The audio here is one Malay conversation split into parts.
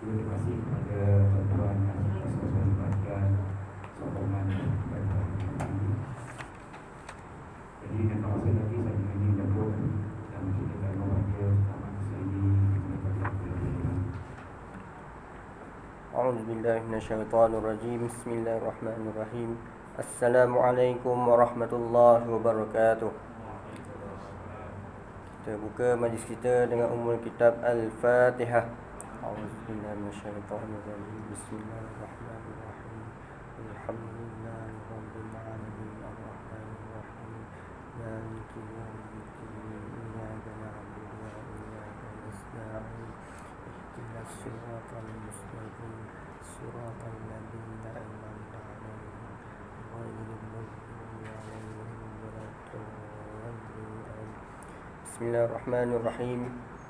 Terima kasih kepada tuan-tuan atas perhatian sokongan kepada kami. Jadi dengan tak lagi saya ingin menyebut dan menceritakan bahagia selama masa ini mendapat kelebihan. A'udzubillahi minasyaitonirrajim. Bismillahirrahmanirrahim. Assalamualaikum warahmatullahi wabarakatuh. Kita buka majlis kita dengan umul kitab Al-Fatihah. A'udzubillahi minasyaitonirrajim. Bismillahirrahmanirrahim. Alhamdulillahi rabbil alamin arrahmanir rahim maliki yaumiddin iyyaka na'budu wa iyyaka nasta'in ihdinas siratal mustaqim siratal ladzina an'amta 'alaihim ghairil maghdubi 'alaihim waladdallin. Bismillahirrahmanirrahim.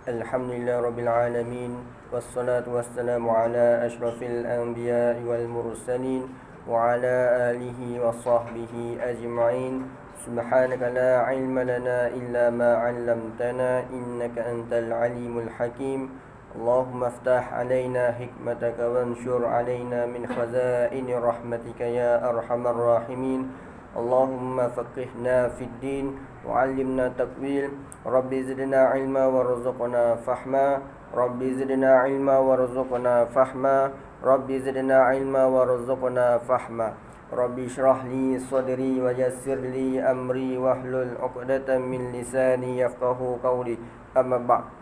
Alhamdulillah rabbil alamin wassalatu wassalamu ala asyrafil anbiya'i wal mursalin wa ala alihi wa sahbihi ajma'in. Subhanaka la ilma lana illa ma 'allamtana innaka antal alimul hakim. Allahumma aftah alaina hikmataka wanshur alaina min khazaini rahmatika ya arhamar rahimin. Allahumma faqihna fid din wa'allimna taqwil. Rabbi zidna ilma warzuqna fahma. Rabbi zidna ilma warzuqna fahma. Rabbi zidna ilma warzuqna fahma. Rabbi shrah li sadri wa yassir li amri wahlul 'uqdatam min lisani yafqahu qawli. Amma ba'd.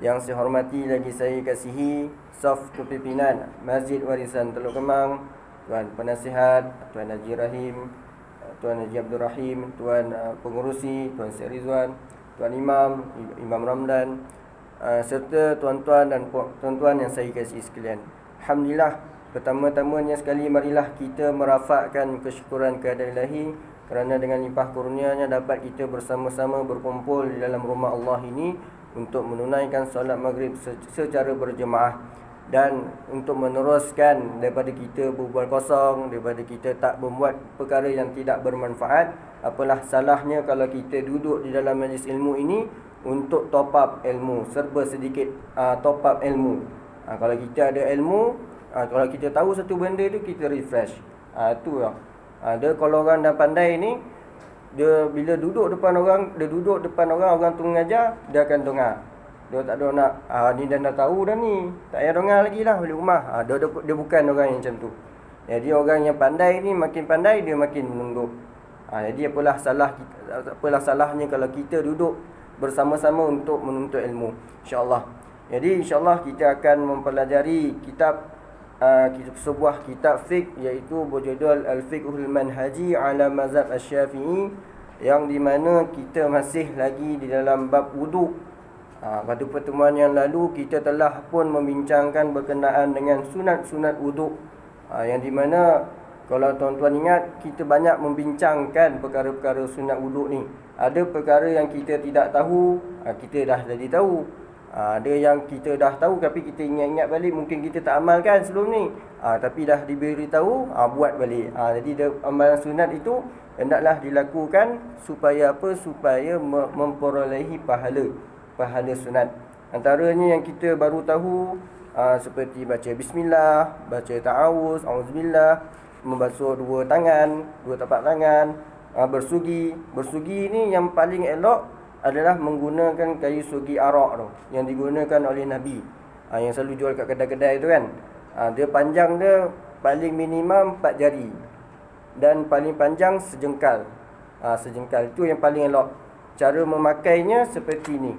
Yang saya hormati lagi saya kasihi saf kepimpinan Masjid Warisan Teluk Kemang, Tuan Penasihat, Tuan Haji Rahim, Tuan Haji Abdul Rahim, Tuan Pengurusi, Tuan Syed Rizwan, Tuan Imam, Imam Ramdan, serta tuan-tuan dan tuan-tuan yang saya kasihi sekalian. Alhamdulillah, pertama-tamanya sekali marilah kita merafakkan kesyukuran kehadirat Ilahi kerana dengan limpah kurnianya dapat kita bersama-sama berkumpul di dalam rumah Allah ini untuk menunaikan solat maghrib secara berjemaah dan untuk meneruskan daripada kita berbual kosong, daripada kita tak membuat perkara yang tidak bermanfaat. Apalah salahnya kalau kita duduk di dalam majlis ilmu ini untuk top up ilmu, serba sedikit top up ilmu. Kalau kita ada ilmu, kalau kita tahu satu benda tu, kita refresh. Itu lah. Dia kalau orang dah pandai ni, dia bila duduk depan orang, orang tu mengajar, dia akan dengar. Dia tak ada nak ni dah tahu dah ni, tak payah dengar lagi lah balik rumah. Dia bukan orang yang macam tu. Jadi orang yang pandai ni makin pandai, dia makin menunggu. Jadi apalah salahnya kalau kita duduk bersama-sama untuk menuntut ilmu, insya-Allah. Jadi insya-Allah kita akan mempelajari sebuah kitab fiqh, iaitu berjudul Al-Fiqhul Manhaji ala Mazhab Asy-Syafi'i, yang di mana kita masih lagi di dalam bab wudu. Pada pertemuan yang lalu kita telah pun membincangkan berkenaan dengan sunat-sunat wudu, yang di mana kalau tuan-tuan ingat, kita banyak membincangkan perkara-perkara sunat wudu ni. Ada perkara yang kita tidak tahu, kita dah jadi tahu. Ada yang kita dah tahu tapi kita ingat-ingat balik, mungkin kita tak amalkan sebelum ni, tapi dah diberitahu, buat balik. Jadi amalan sunat itu hendaklah dilakukan supaya apa? Supaya memperolehi pahala sunat. Antaranya yang kita baru tahu seperti baca bismillah, baca ta'awuz, auzubillah, membasuh dua tapak tangan, bersugi ni yang paling elok adalah menggunakan kayu sugi arak tu yang digunakan oleh Nabi, yang selalu jual kat kedai-kedai tu kan. Dia panjang dia paling minimum 4 jari dan paling panjang sejengkal. Sejengkal itu yang paling elok. Cara memakainya seperti ni.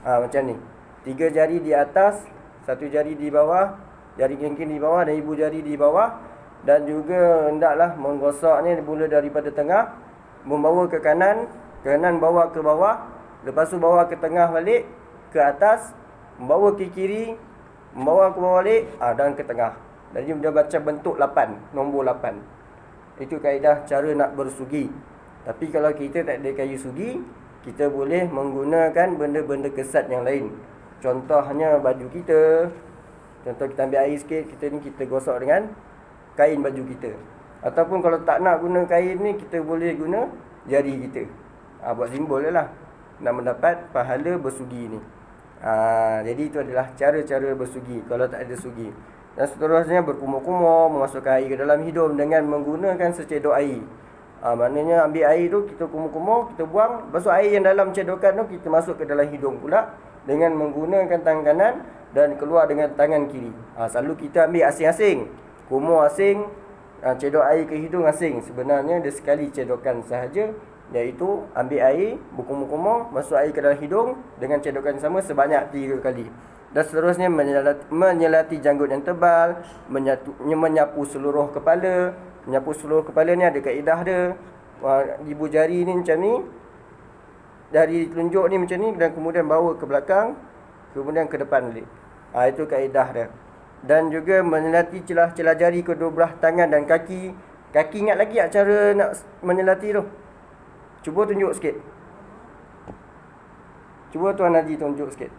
Macam ni. 3 jari di atas, 1 jari di bawah, jari kelingking di bawah dan ibu jari di bawah. Dan juga hendaklah menggosoknya mula daripada tengah, membawa ke kanan bawa ke bawah, lepas tu bawa ke tengah balik, ke atas, membawa ke kiri, membawa ke bawah balik, dan ke tengah. Jadi dia baca bentuk 8, nombor 8. Itu kaedah cara nak bersugi. Tapi kalau kita tak ada kayu sugi, kita boleh menggunakan benda-benda kesat yang lain. Contohnya baju kita. Contoh kita ambil air sikit, kita gosok dengan kain baju kita. Ataupun kalau tak nak guna kain ni, kita boleh guna jari kita. Buat simbol je lah, nak mendapat pahala bersugi ni. Jadi itu adalah cara-cara bersugi kalau tak ada sugi. Dan seterusnya berkumur-kumur, memasukkan air ke dalam hidung dengan menggunakan secedok air. Maknanya ambil air tu, kita kumur-kumur, kita buang. Lepas tu air yang dalam cedokan tu kita masuk ke dalam hidung pula dengan menggunakan tangan kanan dan keluar dengan tangan kiri. Selalu kita ambil asing-asing, kumur asing, cedok air ke hidung asing. Sebenarnya dia sekali cedokan sahaja, iaitu ambil air, berkumur-kumur, masuk air ke dalam hidung dengan cedokan sama sebanyak 3 kali. Dan seterusnya menyelati janggut yang tebal, menyapu seluruh kepala. Menyapu seluruh kepala ni ada kaedah dia. Ibu jari ni macam ni, jari telunjuk ni macam ni, dan kemudian bawa ke belakang, kemudian ke depan balik. Itu kaedah dia. Dan juga menyelati celah-celah jari kedua belah tangan dan kaki. Kaki ingat lagi tak cara nak menyelati tu? Cuba tunjuk sikit. Cuba Tuan Haji tunjuk sikit.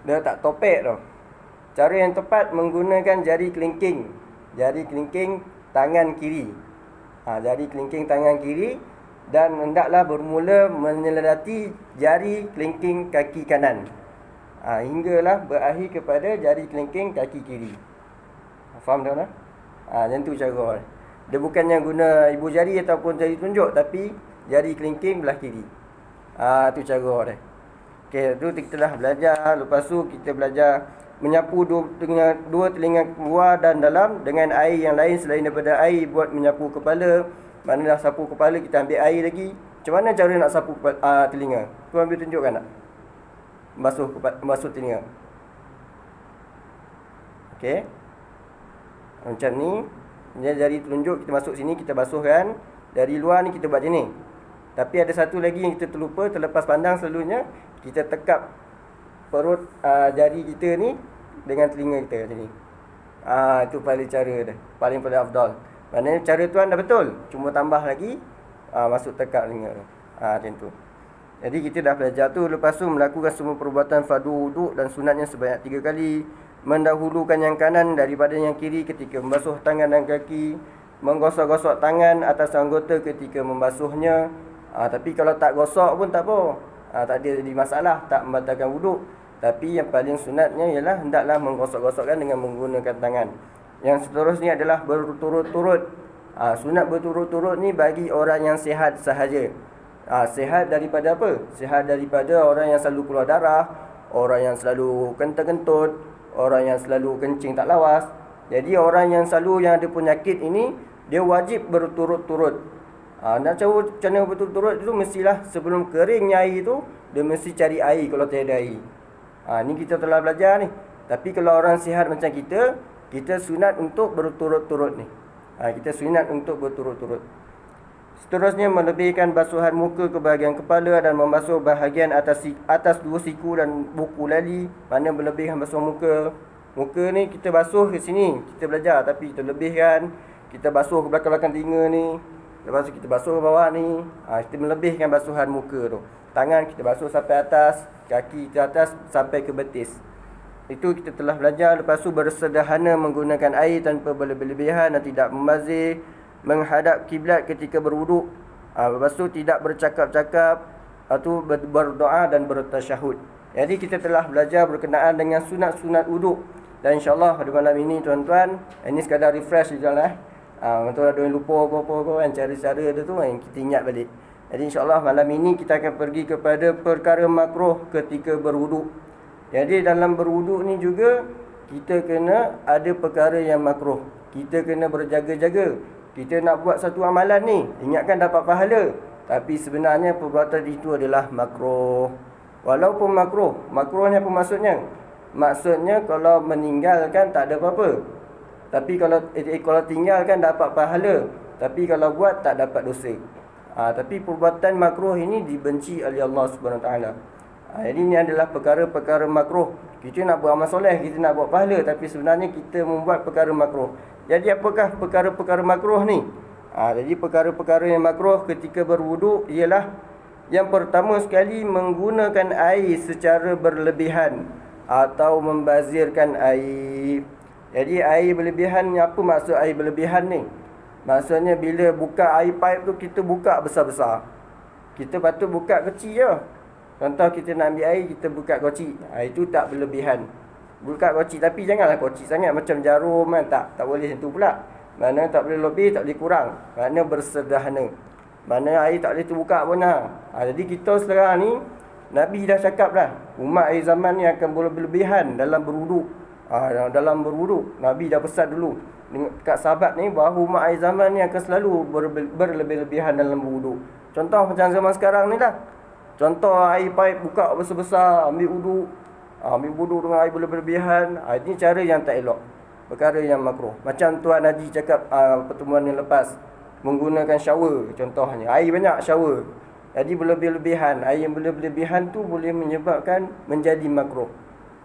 Dia tak topek tu. Cara yang tepat menggunakan jari kelingking. Jari kelingking tangan kiri. Jari kelingking tangan kiri. Dan hendaklah bermula menyelati jari kelingking kaki kanan. Hinggalah berakhir kepada jari kelingking kaki kiri. Faham tak? Macam tu cara. Dia bukannya guna ibu jari ataupun jari tunjuk, tapi jari kelingking belah kiri. Tu cara dia. Okey, tu kita dah belajar. Lepas tu kita belajar menyapu dua telinga luar dan dalam dengan air yang lain selain daripada air buat menyapu kepala. Mana dah sapu kepala, kita ambil air lagi. Macam mana cara nak sapu telinga? Tu ambil tunjukkan tak? Basuh telinga. Okey. Macam ni. Jari telunjuk kita masuk sini, kita basuhkan. Dari luar ni kita buat macam ni. Tapi ada satu lagi yang kita terlupa, terlepas pandang selalunya. Kita tekap perut jari kita ni dengan telinga kita macam ni. Itu paling cara dia, paling afdal. Maknanya cara tuan dah betul, cuma tambah lagi masuk tekap telinga tu. Macam tu. Jadi kita dah belajar tu. Lepas tu melakukan semua perbuatan fardu wuduk dan sunatnya sebanyak 3 kali. Mendahulukan yang kanan daripada yang kiri ketika membasuh tangan dan kaki. Menggosok-gosok tangan atas anggota ketika membasuhnya. Tapi kalau tak gosok pun tak apa. Tak ada jadi masalah, tak membatalkan wuduk. Tapi yang paling sunatnya ialah hendaklah menggosok-gosokkan dengan menggunakan tangan. Yang seterusnya adalah berturut-turut. Sunat berturut-turut ni bagi orang yang sihat sahaja. Sihat daripada apa? Sihat daripada orang yang selalu keluar darah, orang yang selalu kentut-kentut, orang yang selalu kencing tak lawas. Jadi orang yang selalu yang ada penyakit ini, dia wajib berturut-turut. Nak cara macam mana berturut-turut itu, mestilah sebelum keringnya air tu, dia mesti cari air kalau tiada air. Ni kita telah belajar ni. Tapi kalau orang sihat macam kita sunat untuk berturut-turut ni. Kita sunat untuk berturut-turut. Seterusnya melebihkan basuhan muka ke bahagian kepala dan membasuh bahagian atas 2 siku dan buku lali. Mana berlebihkan basuh muka. Muka ni kita basuh ke sini, kita belajar, tapi kita lebihkan. Kita basuh ke belakang-belakang telinga ni. Lepas tu kita basuh ke bawah ni. Kita melebihkan basuhan muka tu. Tangan kita basuh sampai atas, kaki kita atas sampai ke betis. Itu kita telah belajar. Lepas tu bersederhana menggunakan air tanpa berlebihan dan tidak membazir. Menghadap kiblat ketika berwuduk. Lepas tu tidak bercakap-cakap. Atau berdoa dan bertasyahud. Jadi kita telah belajar berkenaan dengan sunat-sunat wuduk. Dan insyaAllah pada malam ini tuan-tuan, ini sekadar refresh je lah. Tuan ada yang lupa apa-apa kan, cara-cara dia tu yang kita ingat balik. Jadi insyaAllah malam ini kita akan pergi kepada perkara makruh ketika berwuduk. Jadi dalam berwuduk ni juga kita kena ada perkara yang makruh. Kita kena berjaga-jaga. Kita nak buat satu amalan ni, ingatkan dapat pahala, tapi sebenarnya perbuatan itu adalah makruh. Walaupun makruhnya apa maksudnya? Maksudnya kalau meninggalkan tak ada apa-apa. Tapi kalau tinggalkan dapat pahala, tapi kalau buat tak dapat dosa. Tapi perbuatan makruh ini dibenci oleh Allah Subhanahu Wa Taala. Jadi ini adalah perkara-perkara makruh. Kita nak buat amal soleh, kita nak buat pahala, tapi sebenarnya kita membuat perkara makruh. Jadi apakah perkara-perkara makruh ni? Jadi perkara-perkara yang makruh ketika berwuduk ialah yang pertama sekali menggunakan air secara berlebihan atau membazirkan air. Jadi air berlebihan ni, apa maksud air berlebihan ni? Maksudnya bila buka air pipe tu kita buka besar-besar. Kita patut buka kecil je. Contoh kita nak ambil air, kita buka kocik. Itu tak berlebihan. Buka kocik, tapi janganlah kocik sangat macam jarum kan. Tak boleh sentuh pula. Mana tak boleh lebih, tak boleh kurang. Mana bersederhana. Mana air tak boleh terbuka pun lah. Jadi kita sekarang ni, Nabi dah cakap dah, umat akhir zaman ni akan berlebihan dalam berwuduk. Dalam berwuduk, Nabi dah pesan dulu dekat sahabat ni bahawa umat akhir zaman ni akan selalu berlebih-lebihan dalam berwuduk. Contoh macam zaman sekarang ni dah. Contoh air paip buka besar-besar, ambil wuduk dengan air berlebihan. Ini cara yang tak elok, perkara yang makruh. Macam Tuan Haji cakap pertemuan yang lepas, menggunakan shower contohnya, air banyak shower. Jadi berlebih-lebihan. Air yang berlebih-lebihan tu boleh menyebabkan menjadi makruh.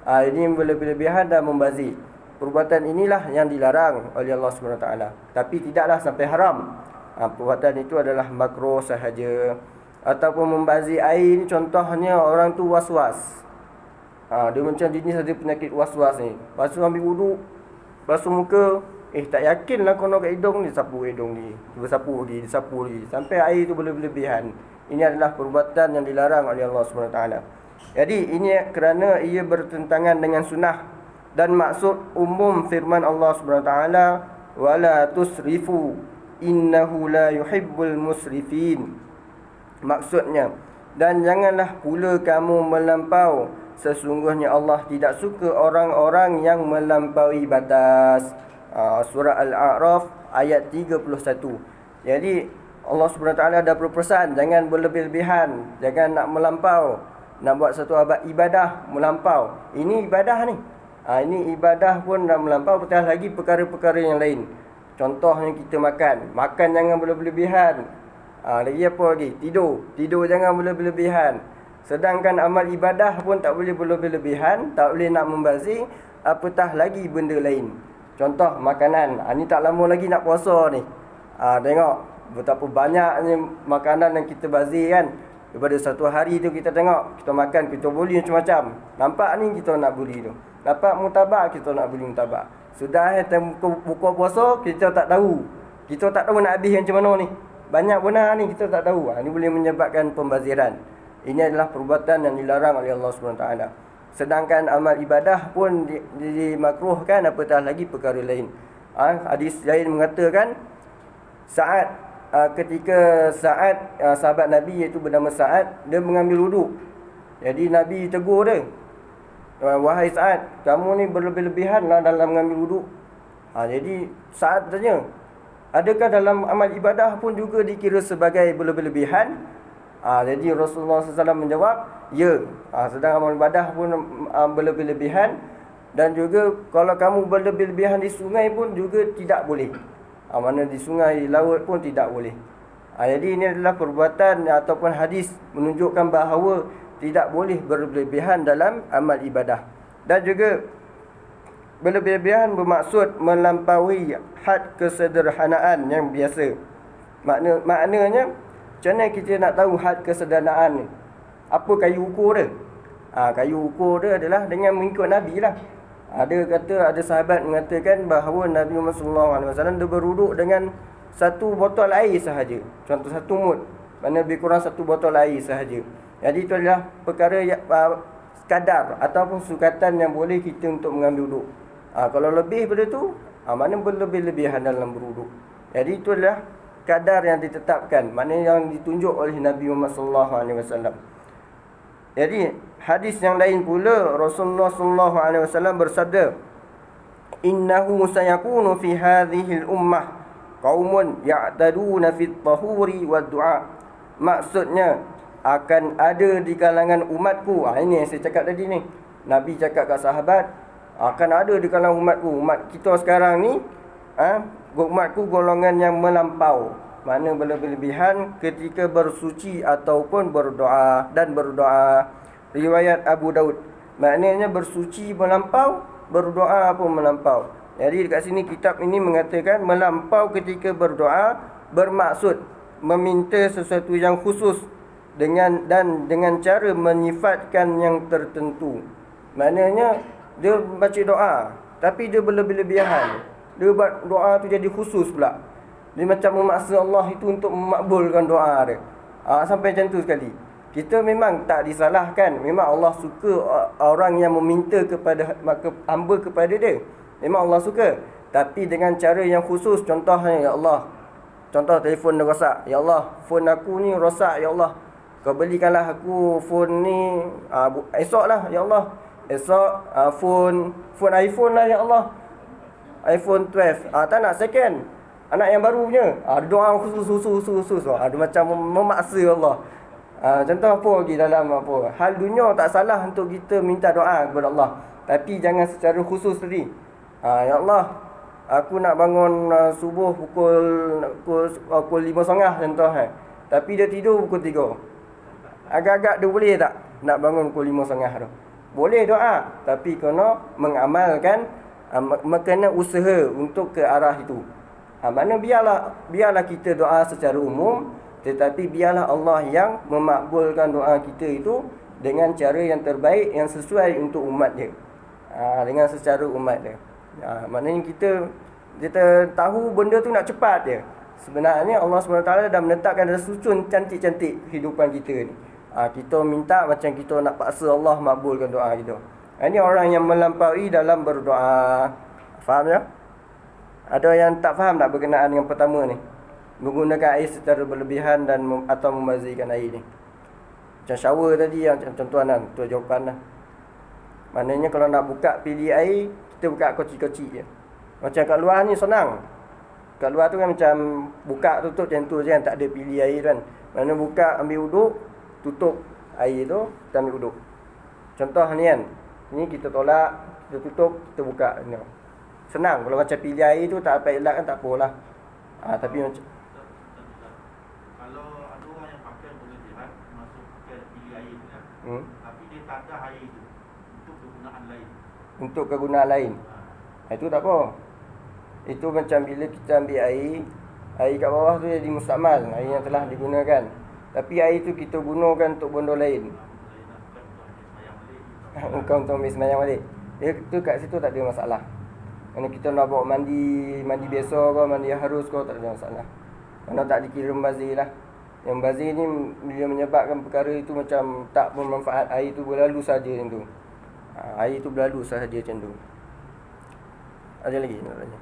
Ini berlebih-lebihan dan membazir. Perbuatan inilah yang dilarang oleh Allah SWT. Tapi tidaklah sampai haram. Perbuatan itu adalah makruh sahaja. Ataupun membazir air ni, contohnya orang tu was-was. Dia macam jenis ada penyakit was-was ni. Lepas tu ambil wuduk, basuh muka, tak yakinlah kono kat hidung ni, sapu hidung ni, disapu lagi sampai air tu berlebihan. Ini adalah perbuatan yang dilarang oleh Allah SWT. Jadi ini kerana ia bertentangan dengan sunnah dan maksud umum firman Allah SWT, wala tusrifu innahu la yuhibbul musrifin. Maksudnya, dan janganlah pula kamu melampau, sesungguhnya Allah tidak suka orang-orang yang melampaui batas. Surah Al-A'raf ayat 31. Jadi Allah SWT dah berpesan, jangan berlebih-lebihan, jangan nak melampau, nak buat satu ibadah melampau. Ini ibadah ni. Ini ibadah pun dah melampau, apatah lagi perkara-perkara yang lain. Contohnya kita makan jangan berlebih-lebihan. Lagi apa lagi? Tidur jangan berlebih-lebihan. Sedangkan amal ibadah pun tak boleh berlebih-lebihan, tak boleh nak membazir, apatah lagi benda lain. Contoh makanan. Ni tak lama lagi nak puasa ni. Tengok betapa banyaknya makanan yang kita bazir kan. Daripada satu hari tu kita tengok, kita makan, kita beli macam-macam. Nampak ni kita nak beli tu. Nampak mutabak, kita nak beli mutabak. Sudah buka puasa, kita tak tahu. Kita tak tahu nak habis macam mana ni. Banyak benar ni kita tak tahu. Ni boleh menyebabkan pembaziran. Ini adalah perbuatan yang dilarang oleh Allah SWT. Sedangkan amal ibadah pun dimakruhkan, apatah lagi perkara lain. Hadis lain mengatakan ketika sahabat Nabi iaitu bernama Sa'ad, dia mengambil wuduk. Jadi Nabi tegur dia, wahai Sa'ad, kamu ni berlebih-lebihan lah dalam mengambil wuduk. Jadi Sa'ad tanya, adakah dalam amal ibadah pun juga dikira sebagai berlebih-lebihan? Jadi Rasulullah SAW menjawab, ya. Sedang amal ibadah pun berlebih-lebihan. Dan juga kalau kamu berlebih-lebihan di sungai pun juga tidak boleh. Mana di sungai, di laut pun tidak boleh. Jadi ini adalah perbuatan ataupun hadis menunjukkan bahawa tidak boleh berlebihan dalam amal ibadah. Dan juga berlebihan bermaksud melampaui had kesederhanaan yang biasa. Maknanya macam mana kita nak tahu had kesederhanaan ni? Apa kayu ukur dia? Kayu ukur dia adalah dengan mengikut Nabi lah. Ada sahabat mengatakan bahawa Nabi Muhammad SAW dia berwuduk dengan satu botol air sahaja. Contoh satu mud. Mana lebih kurang satu botol air sahaja. Jadi itu adalah perkara kadar ataupun sukatan yang boleh kita untuk mengambil wuduk. Kalau lebih daripada tu, mana berlebih-lebihan dalam berwuduk. Jadi itu adalah kadar yang ditetapkan, mana yang ditunjuk oleh Nabi Muhammad SAW. Jadi hadis yang lain pula, Rasulullah SAW bersabda, innahu sayakunu fi hadhihi al-ummah qaumun ya'taduna fi at-tahuri wad-du'a. Maksudnya akan ada di kalangan umatku. Ini yang saya cakap tadi ni. Nabi cakap kat sahabat, akan ada di kalangan umatku. Umat kita sekarang ni, umatku golongan yang melampau, mana berlebihan ketika bersuci ataupun berdoa dan berdoa. Riwayat Abu Daud. Maknanya bersuci melampau, berdoa pun melampau. Jadi dekat sini kitab ini mengatakan melampau ketika berdoa bermaksud meminta sesuatu yang khusus dengan cara menyifatkan yang tertentu. Maknanya dia baca doa tapi dia berlebih-lebihan. Dia buat doa tu jadi khusus pula. Dia macam memaksa Allah itu untuk memakbulkan doa dia. Sampai macam tu sekali. Kita memang tak disalahkan. Memang Allah suka orang yang meminta kepada hamba kepada dia. Memang Allah suka. Tapi dengan cara yang khusus. Contohnya, ya Allah, contoh telefon dia rosak. Ya Allah, phone aku ni rosak. Ya Allah, kau belikanlah aku phone ni esok lah. Ya Allah, esok phone iPhone lah. Ya Allah, iPhone 12. Tak nak second, anak yang baru punya. Doa khusus. Dia macam memaksa Allah. Contoh apa lagi dalam apa hal dunia, tak salah untuk kita minta doa kepada Allah, tapi jangan secara khusus tadi. Ya Allah, aku nak bangun subuh pukul 5.30 contoh, tapi dia tidur pukul 3. Agak-agak dia boleh tak nak bangun pukul 5.30 tu? Boleh doa, tapi kena mengamalkan, kena usaha untuk ke arah itu. Mana biarlah kita doa secara umum, tetapi biarlah Allah yang memakbulkan doa kita itu dengan cara yang terbaik, yang sesuai untuk umat dia. Dengan secara umat dia. Maknanya kita tahu benda tu nak cepat dia. Sebenarnya Allah SWT dah menetapkan ada susun cantik-cantik kehidupan kita ni. Kita minta macam kita nak paksa Allah makbulkan doa kita. Ini orang yang melampaui dalam berdoa. Faham ya? Ada yang tak faham tak berkenaan dengan pertama ni? Menggunakan air secara berlebihan atau membazirkan air ni. Macam shower tadi yang contohan, tu jawapan lah. Maknanya kalau nak buka pilih air, kita buka kecil-kecil je. Macam kat luar ni senang. Kat luar tu kan macam buka tutup macam tu je kan, tak ada pilih air kan. Mana buka ambil uduk, tutup air tu, kita ambil uduk. Contoh ni kan, ni kita tolak, kita tutup, kita buka ni. Senang. Kalau macam pilih air tu tak apa elak kan, tak apalah. Tapi macam kalau ada orang yang pakai berlebihan, masuk pakai pilih air tu kan, tapi dia tak ada air itu untuk kegunaan lain. Untuk kegunaan lain. Itu tak apa. Itu macam bila kita ambil air kat bawah tu jadi mustakmal, air yang telah digunakan. Tapi air tu kita gunakan untuk benda lain. Bukan untuk ambil semayang balik. Itu kat situ tak ada masalah. Kalau kita nak bawa mandi biasa ke, mandi harus ke, tak ada masalah. Mana tak dikira membazir lah. Yang bazir ni bila menyebabkan perkara itu macam tak bermanfaat, air tu berlalu saja macam tu. Air tu berlalu sahaja macam tu. Ada lagi nak tanya?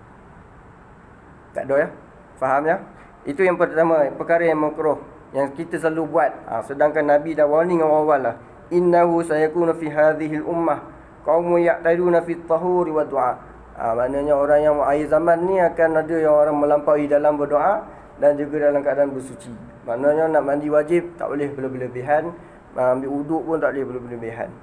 Tak ada ya? Faham ya? Itu yang pertama, perkara yang makruh, yang kita selalu buat. Sedangkan Nabi dah warning awal-awal lah. Innahu sayakunu fi hadhil ummah qaumun ya'taduna fi at-tahuri wa du'a. Maknanya orang yang akhir zaman ni akan ada yang orang melampaui dalam berdoa dan juga dalam keadaan bersuci. Maknanya nak mandi wajib tak boleh berlebihan, ambil wuduk pun tak boleh berlebihan.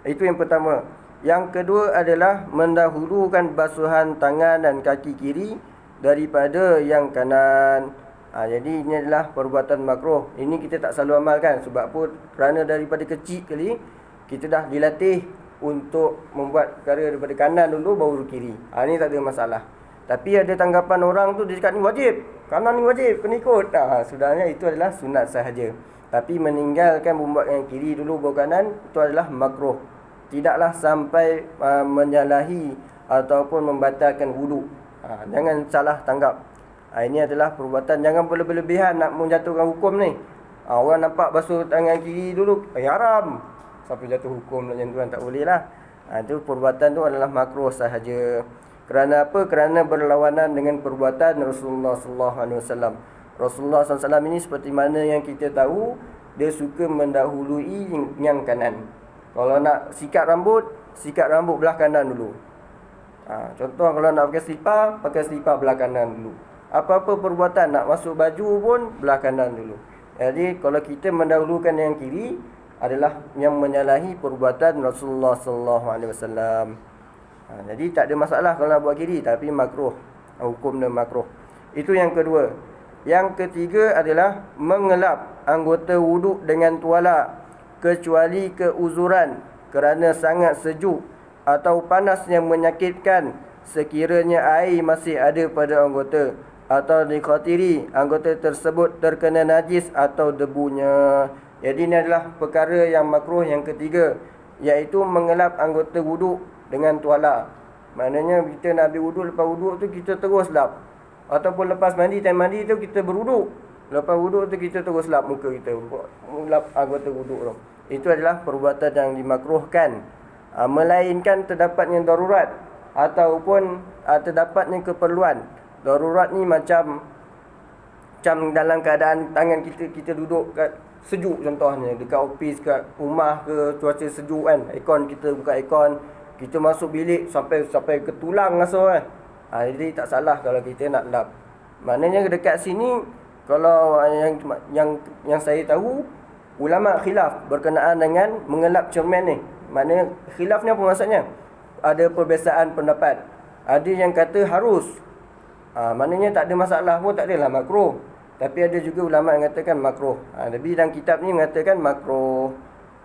Itu yang pertama. Yang kedua adalah mendahulukan basuhan tangan dan kaki kiri daripada yang kanan. Jadi ini adalah perbuatan makruh. Ini kita tak selalu amalkan. Sebab apa? Kerana daripada kecil kali kita dah dilatih untuk membuat perkara daripada kanan dulu baru kiri. Ini tak ada masalah. Tapi ada tanggapan orang tu, dia cakap ni wajib, kanan ni wajib, kena ikut. Sebenarnya itu adalah sunat sahaja. Tapi meninggalkan membuat yang kiri dulu baru kanan, itu adalah makruh. Tidaklah sampai menyalahi ataupun membatalkan wudu. Jangan salah tanggap. Ini adalah perbuatan, jangan berlebihan nak menjatuhkan hukum ni. Orang nampak basuh tangan kiri dulu, haram. Sampai jatuh hukum macam tu kan, tak boleh lah. Itu perbuatan tu adalah makruh sahaja. Kerana apa? Kerana berlawanan dengan perbuatan Rasulullah SAW. Rasulullah SAW ini seperti mana yang kita tahu, dia suka mendahului yang kanan. Kalau nak sikat rambut belah kanan dulu. Contoh kalau nak pakai selipar belah kanan dulu. Apa-apa perbuatan, nak masuk baju pun belah kanan dulu. Jadi kalau kita mendahulukan yang kiri, adalah yang menyalahi perbuatan Rasulullah SAW. Jadi tak ada masalah kalau nak buat kiri, tapi makruh. Hukum dia makruh. Itu yang kedua. Yang ketiga adalah mengelap anggota wuduk dengan tuala, kecuali keuzuran kerana sangat sejuk atau panas yang menyakitkan, sekiranya air masih ada pada anggota, atau dikhatiri anggota tersebut terkena najis atau debunya. Jadi ini adalah perkara yang makruh yang ketiga, iaitu mengelap anggota wuduk dengan tuala. Maknanya kita nak ambil wuduk, lepas wuduk tu kita terus lap. Ataupun lepas mandi, time mandi tu kita berwuduk. Lepas wuduk tu kita terus lap muka kita, lap anggota wuduk tu. Itu adalah perbuatan yang dimakruhkan. Melainkan terdapatnya darurat ataupun terdapatnya keperluan. Darurat ni macam dalam keadaan tangan kita duduk kat sejuk, contohnya dekat office, kat rumah ke, cuaca sejuk kan, aircon, kita buka aircon, kita masuk bilik sampai ke tulang rasa kan. Jadi tak salah kalau kita nak lap. Maknanya dekat sini, kalau yang saya tahu, ulama khilaf berkenaan dengan mengelap cermin ni. Maknanya khilaf ni apa maksudnya? Ada perbezaan pendapat. Ada yang kata harus. Maknanya tak ada masalah pun, tak adalah makruh. Tapi ada juga ulama yang katakan makruh. Tapi dalam kitab ni mengatakan makruh.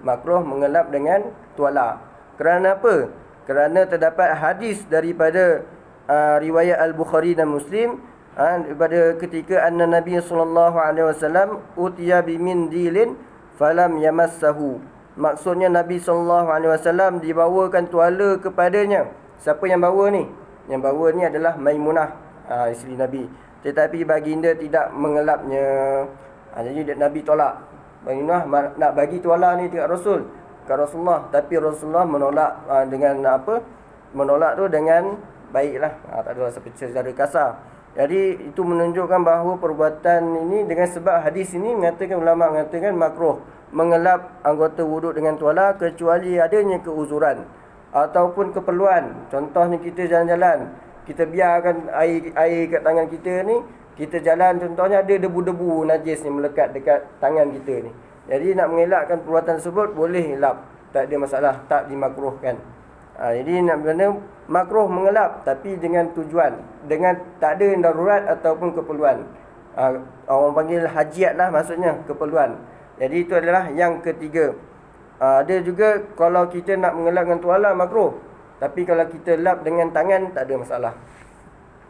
Makruh mengelap dengan tuala. Kerana apa? Kerana terdapat hadis daripada riwayat Al-Bukhari dan Muslim, daripada ketika anna Nabi sallallahu alaihi wasallam utiya bimindilin falam yamassahu. Maksudnya Nabi sallallahu alaihi wasallam dibawakan tuala kepadanya. Siapa yang bawa ni? Yang bawa ni adalah Maimunah, isteri Nabi. Tetapi baginda tidak mengelapnya. Jadi Nabi tolak. Maimunah nak bagi tuala ni dekat Rasul, kat Rasulullah, tapi Rasulullah menolak dengan apa? Menolak tu dengan baiklah. Tak ada secara kasar. Jadi itu menunjukkan bahawa perbuatan ini dengan sebab hadis ini mengatakan, ulama mengatakan makruh mengelap anggota wuduk dengan tuala kecuali adanya keuzuran ataupun keperluan. Contohnya kita jalan-jalan, kita biarkan air kat tangan kita ni, kita jalan, contohnya ada debu-debu najis ni melekat dekat tangan kita ni. Jadi nak mengelakkan perbuatan tersebut boleh elap, tak ada masalah, tak dimakruhkan. Jadi nak benar makruh mengelap tapi dengan tujuan, dengan tak ada darurat ataupun keperluan. Orang panggil hajiat lah maksudnya, keperluan. Jadi itu adalah yang ketiga. Ada juga kalau kita nak mengelap dengan tuala makruh, tapi kalau kita lap dengan tangan tak ada masalah.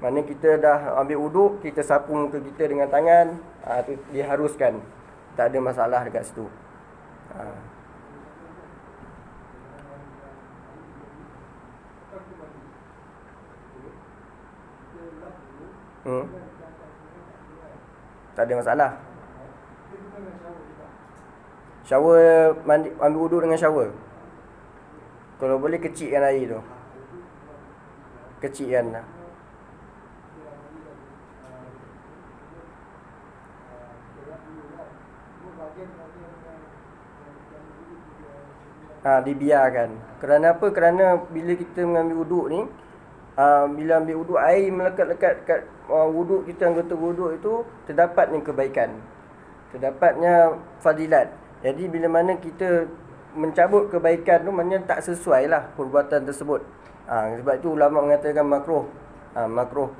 Maknanya kita dah ambil wuduk, kita sapu muka kita dengan tangan, itu diharuskan. Tak ada masalah dekat situ. Tak ada masalah. Shower, mandi, ambil wuduk dengan shower. Kalau boleh kecilkan air tu. Kecilkan lah. Dibiarkan. Kerana apa? Kerana bila kita mengambil wuduk ni, bila ambil wuduk, air melekat-lekat kat wuduk kita, anggota wuduk itu, terdapatnya kebaikan, terdapatnya fadilat. Jadi bila mana kita mencabut kebaikan tu, maknanya tak sesuai lah perbuatan tersebut. Sebab itu ulama mengatakan makruh. Makruh.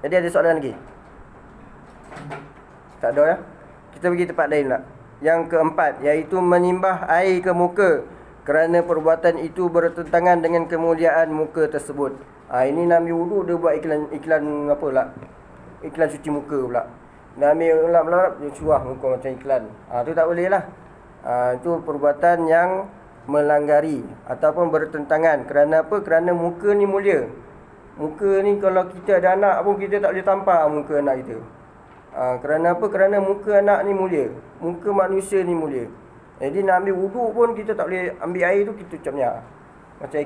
Jadi ada soalan lagi? Tak ada ya? Kita pergi tempat lain lah. Yang keempat, iaitu menimbah air ke muka, kerana perbuatan itu bertentangan dengan kemuliaan muka tersebut. Ini nak ambil wuduk, dia buat iklan apa lah, iklan cuci muka pula. Nak ambil lap-lap, dia cuah muka macam iklan. Tu tak boleh lah. Itu perbuatan yang melanggari ataupun bertentangan. Kerana apa? Kerana muka ni mulia. Muka ni kalau kita ada anak pun, kita tak boleh tampar muka anak kita. Kerana apa? Kerana muka anak ni mulia, muka manusia ni mulia. Jadi nak ambil wuduk pun kita tak boleh ambil air tu, kita capnya macam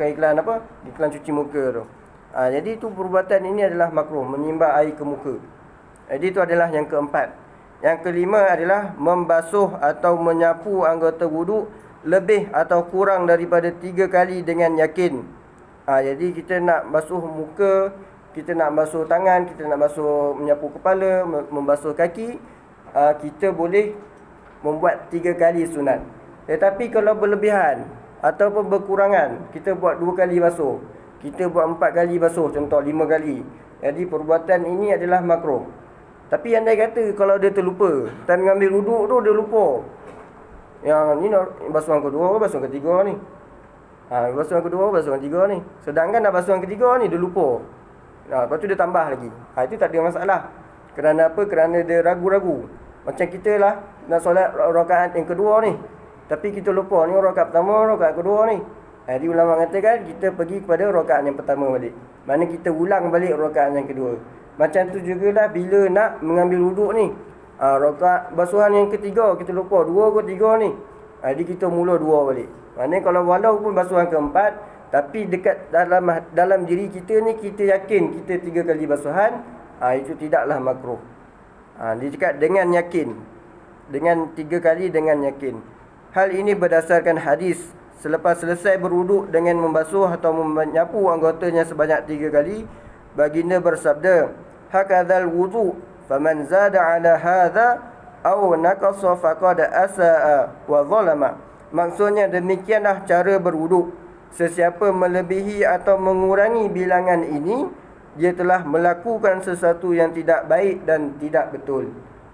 iklan apa? Iklan cuci muka tu. Jadi itu perbuatan ini adalah makruh, menyimbah air ke muka. Jadi itu adalah yang keempat. Yang kelima adalah membasuh atau menyapu anggota wuduk lebih atau kurang daripada 3 kali dengan yakin. Jadi kita nak basuh muka, kita nak basuh tangan, kita nak basuh, menyapu kepala, membasuh kaki, kita boleh membuat 3 kali sunat. Tetapi kalau berlebihan ataupun berkurangan, kita buat 2 kali basuh, kita buat 4 kali basuh, contoh 5 kali. Jadi perbuatan ini adalah makruh. Tapi andai kata kalau dia terlupa, time mengambil wuduk tu dia lupa, yang ni basuhan kedua, basuhan ketiga ni, basuhan kedua, basuhan ketiga ni, sedangkan dah basuhan ketiga ni dia lupa. Lepas tu dia tambah lagi. Itu tak ada masalah. Kerana apa? Kerana dia ragu-ragu. Macam kita lah nak solat rakaat yang kedua ni, tapi kita lupa ni rakaat pertama, rakaat kedua ni. Jadi ulama katakan kita pergi kepada rakaat yang pertama balik. Mana kita ulang balik rakaat yang kedua. Macam tu jugalah bila nak mengambil wuduk ni. Rakaat basuhan yang ketiga kita lupa 2 ke 3 ni. Jadi kita mula 2 balik. Maknanya kalau walaupun basuhan keempat, tapi dekat dalam diri kita ni kita yakin kita 3 kali basuhan, itu tidaklah makruh. Dia cakap dengan yakin. Dengan 3 kali dengan yakin. Hal ini berdasarkan hadis selepas selesai berwuduk dengan membasuh atau menyapu anggotanya sebanyak 3 kali, baginda bersabda, hakadzal wudu faman zada ala hadha aw naqasa faqad asaa wa zalama. Maksudnya demikianlah cara berwuduk. Sesiapa melebihi atau mengurangi bilangan ini, dia telah melakukan sesuatu yang tidak baik dan tidak betul.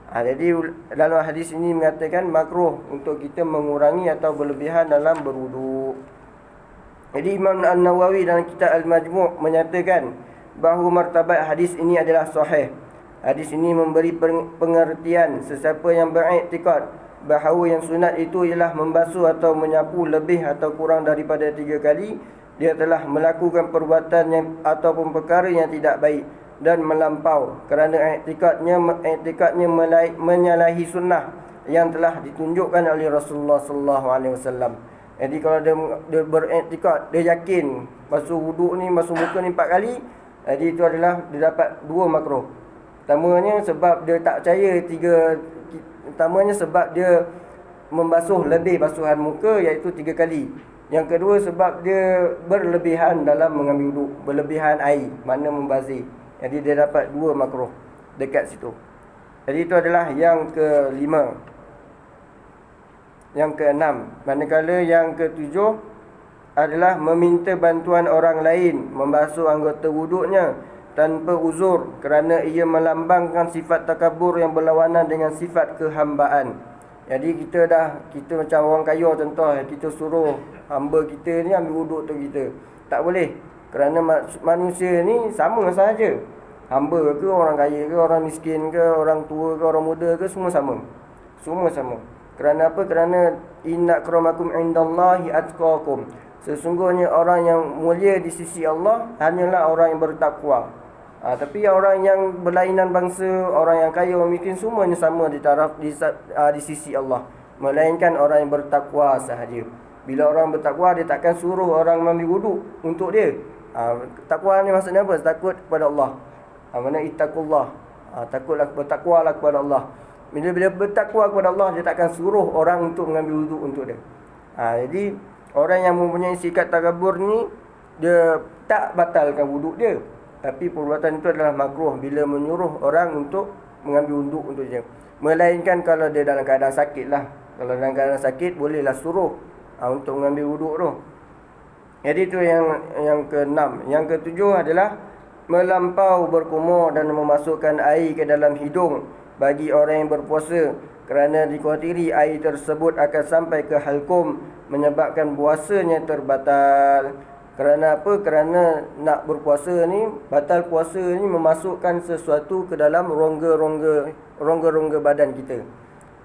Jadi dalam hadis ini mengatakan makruh untuk kita mengurangi atau berlebihan dalam berwuduk. Jadi Imam An-Nawawi dalam kitab Al-Majmu' menyatakan bahawa martabat hadis ini adalah sahih. Hadis ini memberi pengertian sesiapa yang beriktikad bahawa yang sunat itu ialah membasuh atau menyapu lebih atau kurang daripada 3 kali, dia telah melakukan perbuatan yang ataupun perkara yang tidak baik dan melampau kerana iktikadnya menyalahi sunnah yang telah ditunjukkan oleh Rasulullah sallallahu alaihi wasallam. Jadi kalau dia beriktikad, dia yakin basuh wuduk ni, basuh muka ni 4 kali, jadi itu adalah dia dapat 2 makruh. Pertamanya sebab dia tak percaya pertamanya sebab dia membasuh lebih basuhan muka, iaitu 3 kali. Yang kedua sebab dia berlebihan dalam mengambil wuduk, berlebihan air, makna membazir. Jadi dia dapat 2 makruh dekat situ. Jadi itu adalah yang ke-5. Yang ke-6, manakala yang ke-7 adalah meminta bantuan orang lain membasuh anggota wuduknya tanpa uzur kerana ia melambangkan sifat takabur yang berlawanan dengan sifat kehambaan. Jadi kita macam orang kaya contoh, kita suruh hamba kita ni ambil wuduk untuk kita. Tak boleh. Kerana manusia ni sama sahaja. Hamba ke, orang kaya ke, orang miskin ke, orang tua ke, orang muda ke, semua sama. Semua sama. Kerana apa? Kerana inna akramakum indallahi atqakum. Sesungguhnya orang yang mulia di sisi Allah hanyalah orang yang bertakwa. Tapi orang yang berlainan bangsa, orang yang kaya, orang miskin, semuanya sama di sisi Allah, melainkan orang yang bertakwa sahaja. Bila orang bertakwa, dia takkan suruh orang ambil wuduk untuk dia. Takwa ni maksudnya apa? Takut kepada Allah. Mana ittaqullah. Bertakwalah kepada Allah. Bila bertakwa kepada Allah, dia takkan suruh orang untuk mengambil wuduk untuk dia. Jadi orang yang mempunyai sikap takabur ni, dia tak batalkan wuduk dia, tapi perbuatan itu adalah makruh bila menyuruh orang untuk mengambil wuduk untuk dia. Melainkan kalau dia dalam keadaan sakit lah. Kalau dalam keadaan sakit, bolehlah suruh untuk mengambil wuduk tu. Jadi itu yang ke-6. Yang ke-7 adalah melampau berkumur dan memasukkan air ke dalam hidung bagi orang yang berpuasa, kerana dikhawatiri air tersebut akan sampai ke halkum, menyebabkan puasanya terbatal. Kerana apa? Kerana nak berpuasa ni, batal puasa ni memasukkan sesuatu ke dalam rongga-rongga badan kita.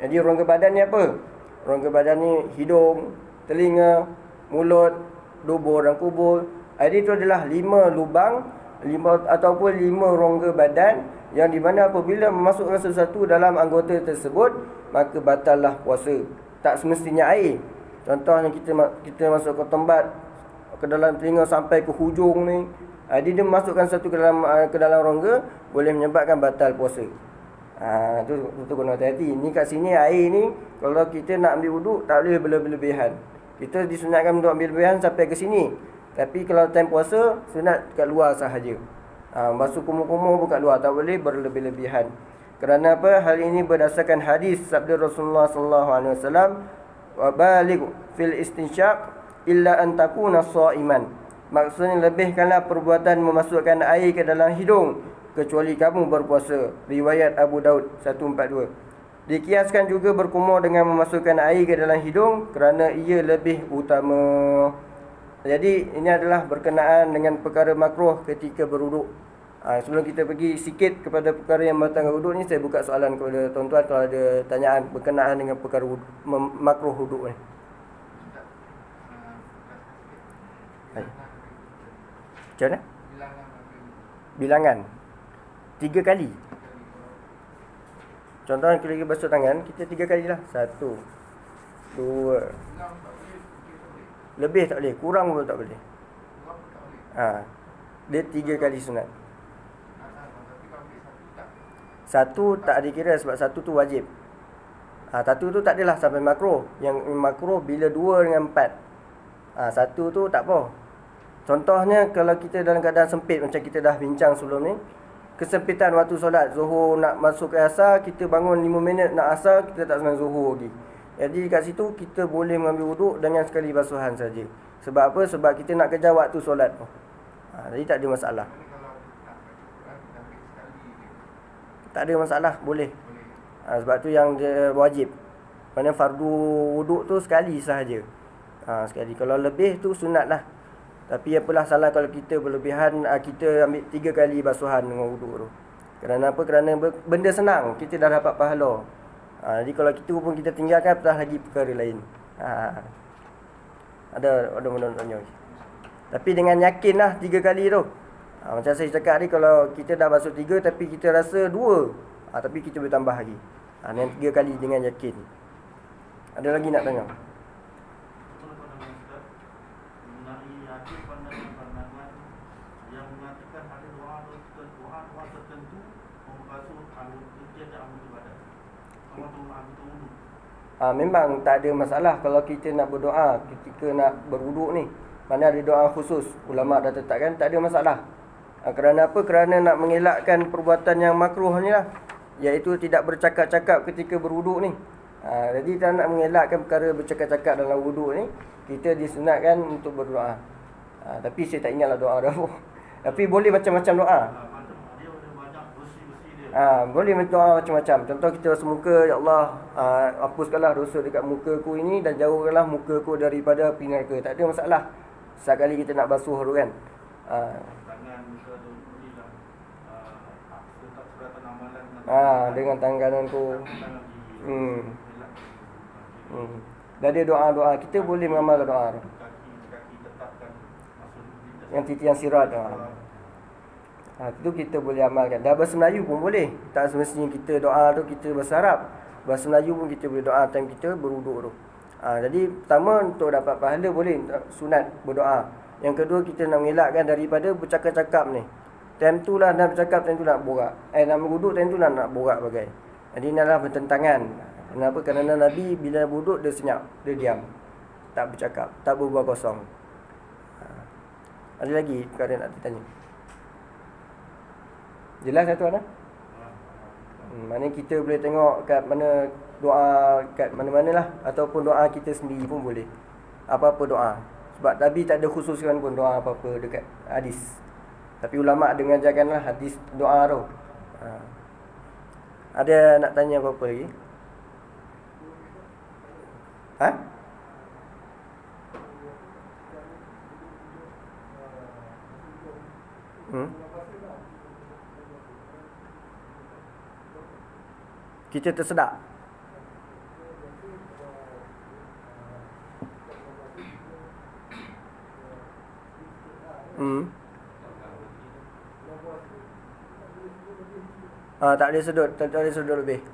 Jadi rongga badan ni apa? Rongga badan ni hidung, telinga, mulut, dubur dan kubur. Jadi itu adalah 5 lubang, 5 ataupun 5 rongga badan yang di mana apabila memasukkan sesuatu dalam anggota tersebut, maka batallah puasa. Tak semestinya air. Contohnya kita masuk ke tempat ke dalam telinga sampai ke hujung ni, dia masukkan satu ke dalam rongga, boleh menyebabkan batal puasa. Itu kena hati-hati. Ni kat sini air ni, kalau kita nak ambil wuduk, tak boleh berlebihan. Kita disunatkan untuk ambil lebihan sampai ke sini. Tapi kalau time puasa, sunat kat luar sahaja. Basuh kumur-kumur pun kat luar, tak boleh berlebih-lebihan. Kerana apa? Hal ini berdasarkan hadis sabda Rasulullah sallallahu alaihi wasallam, wa baligh fil istinsyaq illa an takuna sha'iman. Maksudnya lebihkanlah perbuatan memasukkan air ke dalam hidung kecuali kamu berpuasa. Riwayat Abu Daud 142. Dikiaskan juga berkumur dengan memasukkan air ke dalam hidung kerana ia lebih utama. Jadi ini adalah berkenaan dengan perkara makruh ketika berwuduk. Sebelum kita pergi sikit kepada perkara yang membatalkan wuduk ni, saya buka soalan kepada tuan-tuan kalau ada tanyaan berkenaan dengan perkara makruh wuduk ni. Macam mana? Bilangan 3 kali. Contohnya kita lagi basuh tangan, kita 3 kali lah. 1, 2. Lebih tak boleh, kurang pun tak boleh. Dia 3 kali sunat. 1 tak dikira sebab 1 tu wajib. 1 tu tak adalah sampai makruh. Yang makruh bila 2 dengan 4. 1 tu tak apa. Contohnya kalau kita dalam keadaan sempit, macam kita dah bincang sebelum ni, kesempitan waktu solat Zuhur nak masuk ke asar, kita bangun 5 minit nak asar, kita tak sembahyang Zuhur lagi. Jadi kat situ kita boleh mengambil wuduk dengan sekali basuhan saja. Sebab apa? Sebab kita nak kejar waktu solat tu. Jadi tak ada masalah. Tak ada masalah, boleh. Sebab tu yang dia wajib. Mana fardu wuduk tu sekali sahaja. Sekali. Kalau lebih tu sunat lah. Tapi apalah salah kalau kita berlebihan, kita ambil 3 kali basuhan dengan wuduk tu. Kerana apa? Kerana benda senang, kita dah dapat pahala. Jadi kalau kita pun kita tinggalkan, apatah lagi perkara lain. Ada mana-mana. Tapi dengan yakin lah 3 kali tu. Macam saya cakap tadi, kalau kita dah basuh 3 tapi kita rasa 2, tapi kita boleh tambah lagi. Dengan 3 kali dengan yakin. Ada lagi nak tanya? Yang mengatakan ada doa tertentu membasuh anggota tiada anggota badan. Anggota wudu. Memang tak ada masalah kalau kita nak berdoa ketika nak berwuduk ni. Mana ada doa khusus, ulama dah tetapkan, tak ada masalah. Kerana apa? Kerana nak mengelakkan perbuatan yang makruh ni lah, iaitu tidak bercakap-cakap ketika berwuduk ni. Jadi kita nak mengelakkan perkara bercakap-cakap dalam wuduk ni, kita disunatkan untuk berdoa. Tapi saya tak ingatlah doa dah. Tapi boleh macam-macam doa. Dia ada banyak bersih-bersih dia. Boleh doa macam-macam. Contoh kita basuh muka, ya Allah, hapuskanlah dosa dekat mukaku ini dan jauhkanlah mukaku daripada api neraka. Tak ada masalah. Sekali kita nak basuh tu kan. Tangan muka tu inilah letak suratan amalan dengan tanganku. tangan Dah ada doa-doa. Kita boleh mengamalkan doa tu. kaki tetapkan masuk lintas Yang titian sirat tu. Itu kita boleh amalkan. Dah bahasa Melayu pun boleh. Tak semestinya kita doa tu kita bahasa Arab. Bahasa Melayu pun kita boleh doa time kita berwuduk tu. Jadi pertama untuk dapat pahala boleh sunat berdoa. Yang kedua kita nak mengelakkan daripada bercakap-cakap ni. Time tu lah nak bercakap, time tu nak borak. Nak berwuduk, time tu lah nak borak bagai. Jadi ini adalah bertentangan. Kenapa? Kerana Nabi bila berwuduk dia senyap, dia diam. Tak bercakap, tak berbual kosong. Ada lagi perkara nak ditanya? Jelas satu Ana? Mana kita boleh tengok kat mana doa kat mana-mana lah, ataupun doa kita sendiri pun boleh. Apa-apa doa. Sebab Nabi tak ada khususkan pun doa apa-apa dekat hadis. Tapi ulama' ada mengajarkanlah hadis doa tu. Ada nak tanya apa-apa lagi? Kita tersedak. Tak boleh sedut, tak boleh sedut lebih.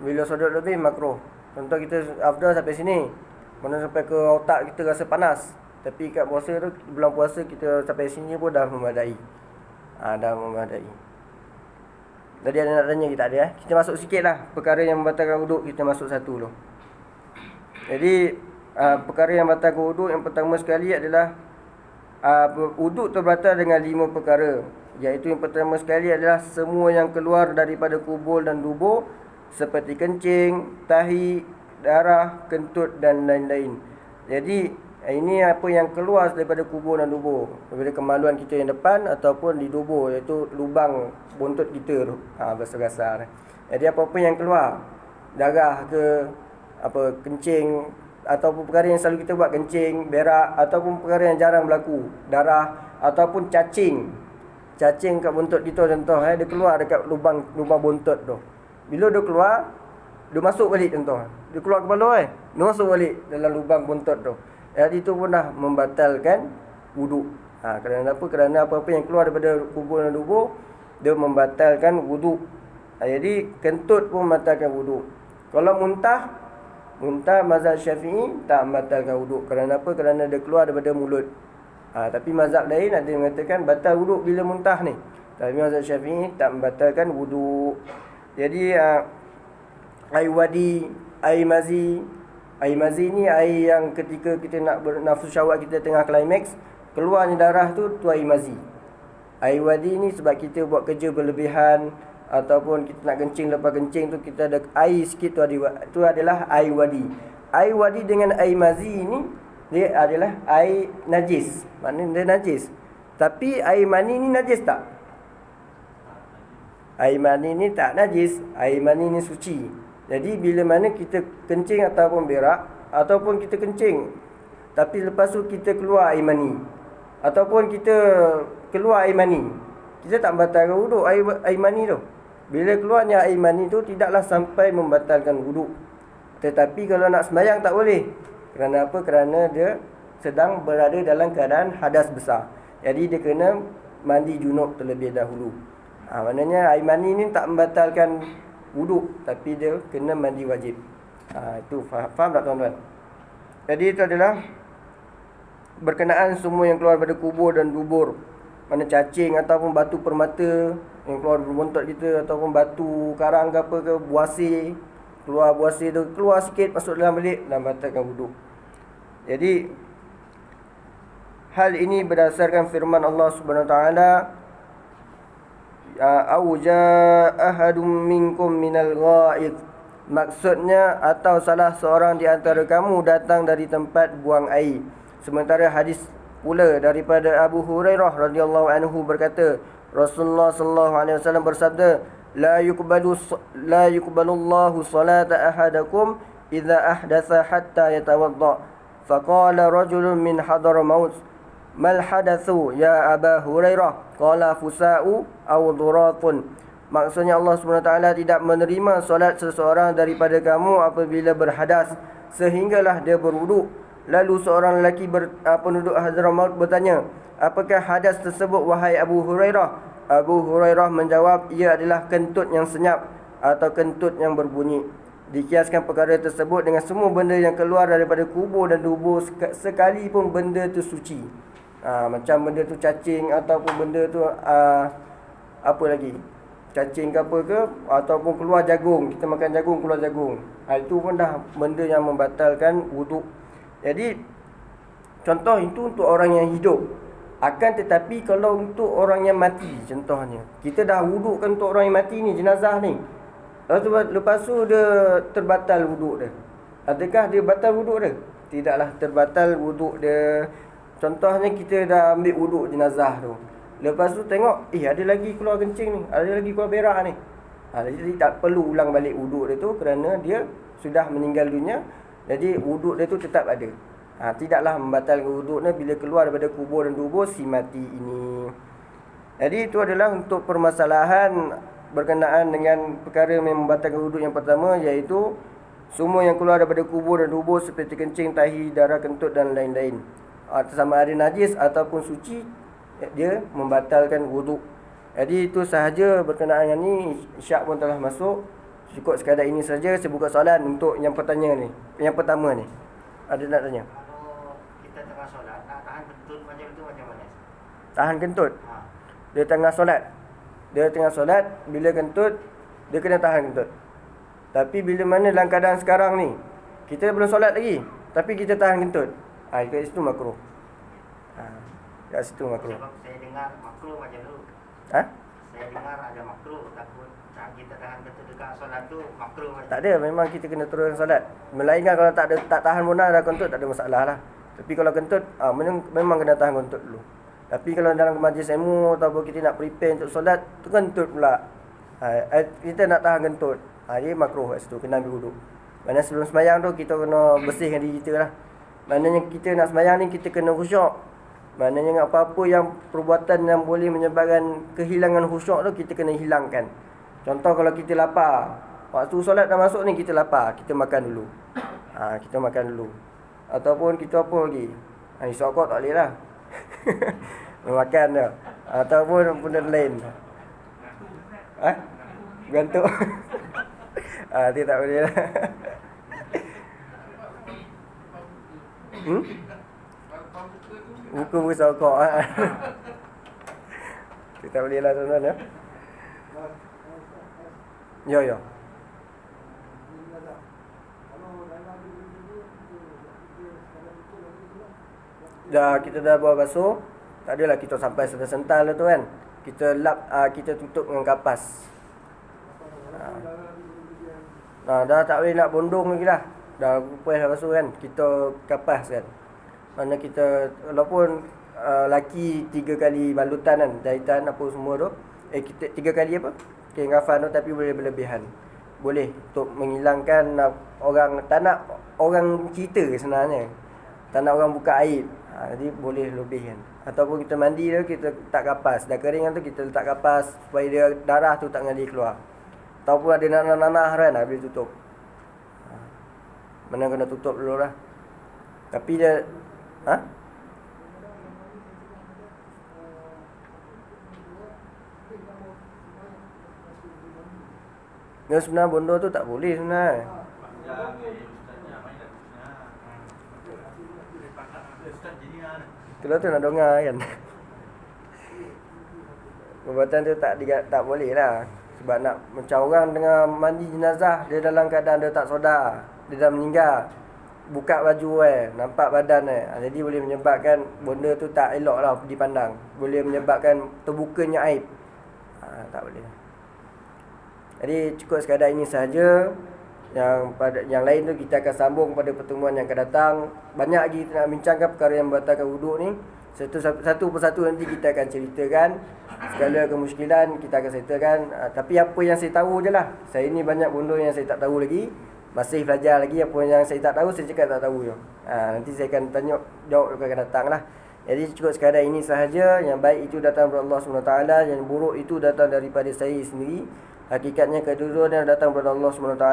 Bila sedut lebih makruh. Contoh kita afdal sampai sini, mana sampai ke otak kita rasa panas. Tapi kat puasa tu, bulan puasa kita sampai sini pun dah memadai. Dah memadai. Tadi ada nak tanya, kita tak ada Kita masuk sikit lah perkara yang membatalkan wuduk, kita masuk satu dulu. Jadi perkara yang membatalkan wuduk, yang pertama sekali adalah wuduk terbatal dengan 5 perkara. Iaitu yang pertama sekali adalah semua yang keluar daripada kubul dan dubur, seperti kencing, tahi, darah, kentut dan lain-lain. Jadi ini apa yang keluar daripada kubur dan dubur, daripada kemaluan kita yang depan ataupun di dubur, iaitu lubang buntut kita tu, besar-besar. Jadi apa-apa yang keluar, darah ke apa, kencing, ataupun perkara yang selalu kita buat, kencing, berak, ataupun perkara yang jarang berlaku, darah, ataupun cacing kat buntut kita contoh, dia keluar dekat lubang buntut tu. Bila dia keluar, dia masuk balik contoh. Dia keluar kepala dia masuk balik dalam lubang buntut tu. Jadi itu pun dah membatalkan wuduk. Kerana apa? Kerana apa-apa yang keluar daripada kubur dan dubur, dia membatalkan wuduk. Jadi kentut pun membatalkan wuduk. Kalau muntah mazhab Syafi'i tak membatalkan wuduk. Kerana apa? Kerana dia keluar daripada mulut. Tapi mazhab lain ada yang mengatakan batal wuduk bila muntah ni. Tapi mazhab Syafi'i tak membatalkan wuduk. Jadi air wadi, air mazi. Air mazi ni air yang ketika kita nak bernafsu syahwat, kita tengah climax, keluarnya darah tu air mazi. Air wadi ni sebab kita buat kerja berlebihan, ataupun kita nak kencing, lepas kencing tu kita ada air sikit, tu adalah air wadi. Air wadi dengan air mazi ni dia adalah air najis. Maknanya dia najis. Tapi air mani ni najis tak? Air mani ni tak najis. Air mani ni suci. Jadi bila mana kita kencing ataupun berak, ataupun kita kencing tapi lepas tu kita keluar air mani, ataupun kita keluar air mani, kita tak membatalkan wuduk air mani tu. Bila keluarnya air mani tu tidaklah sampai membatalkan wuduk. Tetapi kalau nak sembahyang tak boleh. Kerana apa? Kerana dia sedang berada dalam keadaan hadas besar. Jadi dia kena mandi junub terlebih dahulu. Maknanya air mani ni tak membatalkan wuduk, tapi dia kena mandi wajib. Itu faham tak tuan-tuan? Jadi itu adalah berkenaan semua yang keluar daripada kubur dan dubur. Mana cacing ataupun batu permata yang keluar dari bontot kita, ataupun batu karang ke apa ke, buasir. Keluar buasir tu, keluar sikit masuk dalam balik, dan batalkan wuduk. Jadi hal ini berdasarkan firman Allah Subhanahu Wa Taala, au jaa ahadum minkum minal ghaid. Maksudnya atau salah seorang di antara kamu datang dari tempat buang air. Sementara hadis pula daripada Abu Hurairah radhiyallahu anhu berkata, Rasulullah sallallahu alaihi wasallam bersabda, la yuqbalullahu salata ahadakum idza ahdatha hatta yatawadda. Faqala rajulun min Hadramaut, mal hadatsu ya Aba Hurairah? Qala fusa'u aw dhuratun. Maksudnya Allah SWT tidak menerima solat seseorang daripada kamu apabila berhadas sehinggalah dia berwuduk. Lalu seorang lelaki penduduk Hadramaut bertanya, apakah hadas tersebut wahai Abu Hurairah? Abu Hurairah menjawab, ia adalah kentut yang senyap atau kentut yang berbunyi. Dikiaskan perkara tersebut dengan semua benda yang keluar daripada kubur dan dubur, sekalipun benda itu suci. Macam benda tu cacing, ataupun benda tu apa lagi, cacing ke apa ke, ataupun keluar jagung, kita makan jagung keluar jagung, itu pun dah benda yang membatalkan wuduk. Jadi contoh itu untuk orang yang hidup. Akan tetapi kalau untuk orang yang mati, contohnya kita dah wudukkan untuk orang yang mati ni, jenazah ni, lepas tu dia terbatal wuduk dia, adakah dia batal wuduk dia? Tidaklah terbatal wuduk dia. Contohnya kita dah ambil wuduk jenazah tu, lepas tu tengok, ada lagi keluar kencing ni, ada lagi keluar berak ni, jadi tak perlu ulang balik wuduk dia tu, kerana dia sudah meninggal dunia. Jadi wuduk dia tu tetap ada. Tidaklah membatalkan wuduknya bila keluar daripada kubur dan dubur si mati ini. Jadi itu adalah untuk permasalahan berkenaan dengan perkara yang membatalkan wuduk yang pertama, iaitu semua yang keluar daripada kubur dan dubur seperti kencing, tahi, darah, kentut dan lain-lain. Sama ada najis ataupun suci, dia membatalkan wuduk. Jadi itu sahaja berkenaan yang ni. Isyak pun telah masuk. Cukup sekadar ini saja. Saya buka soalan untuk yang pertanyaan ni. Yang pertama ni, ada nak tanya? Kalau kita tengah solat, nak tahan kentut macam tu macam mana? Tahan kentut? Dia tengah solat, bila kentut, dia kena tahan kentut. Tapi bila mana dalam keadaan sekarang ni, kita belum solat lagi, tapi kita tahan kentut, kat situ makruh. Kat situ makruh. Sebab saya dengar makruh macam tu. Saya dengar ada makruh, takut kita tahan kentut dekat solat tu makruh macam. Tak ada, memang kita kena teruskan solat. Melainkan kalau tak tahan pun dah kentut, tak ada masalah lah. Tapi kalau kentut, memang kena tahan kentut dulu. Tapi kalau dalam majlis ilmu ataupun kita nak prepare untuk solat, tu kentut pula, kita nak tahan kentut, dia makruh kat situ, kena ambil wuduk. Maknanya sebelum sembahyang tu kita kena bersihkan diri kita lah. Maknanya kita nak sembahyang ni kita kena khusyuk. Maknanya apa-apa yang perbuatan yang boleh menyebabkan kehilangan khusyuk tu kita kena hilangkan. Contoh kalau kita lapar, waktu solat dah masuk ni kita lapar, kita makan dulu. Kita makan dulu. Ataupun kita apa lagi? Isokok tak boleh lah. Makan dah. Ataupun benda lain. Gantuk. Dia tak boleh lah. Buku sokok. Dia tak boleh lah tuan-tuan ya. Ya. Kita dah buat basuh. Tak adalah kita sampai sental-sental tu kan. Kita lap, kita tutup dengan kapas. Dah tak boleh nak bondong lagi dah. Dah puas dah basuh kan. Kita kapas kan. Mana kita, walaupun laki 3 kali balutan kan, jahitan apa semua tu. Kita 3 kali apa? Ngafan tu, tapi boleh berlebihan. Boleh untuk menghilangkan orang, tak nak orang cerita sebenarnya. Tak nak orang buka aib. Jadi boleh lebih kan. Ataupun kita mandi tu, kita tak kapas. Dah kering tu, kita letak kapas supaya dia darah tu tak ngalir keluar. Ataupun ada nanah-nanah kan, boleh tutup. Mana kena tutup dulu lah. Tapi dia Dia sebenarnya bondor tu tak boleh sebenarnya. Kalau tu nak dengar kan. Perbuatan tu tak boleh lah. Sebab nak macam orang dengan mandi jenazah, dia dalam keadaan dia tak sedar, dia dah meninggal, buka baju nampak badan jadi boleh menyebabkan benda tu tak elok lah dipandang. Boleh menyebabkan terbukanya aib. Tak boleh. Jadi cukup sekadar ini sahaja. Yang lain tu kita akan sambung pada pertemuan yang akan datang. Banyak lagi kita nak bincangkan perkara yang membatalkan wuduk ni. Satu persatu nanti kita akan ceritakan. Segala kemusykilan kita akan settlekan. Tapi apa yang saya tahu je lah. Saya ni banyak benda yang saya tak tahu lagi. Masih belajar lagi. Apa yang saya tak tahu, saya cakap tak tahu je. Nanti saya akan jawab akan datang lah. Jadi cukup sekadar ini sahaja. Yang baik itu datang dari Allah SWT. Yang buruk itu datang daripada saya sendiri. Hakikatnya kedua-duanya datang dari Allah SWT.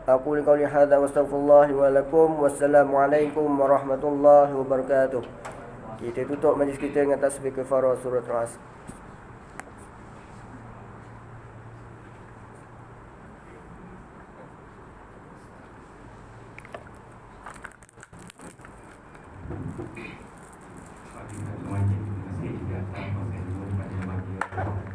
Aku qauli hadza wa astaghfirullah wa lakum. Wassalamualaikum warahmatullahi wabarakatuh. Kita tutup majlis kita dengan tasbih kafarah surah Al-Asr. Terima kasih juga atas konsen pada pagi.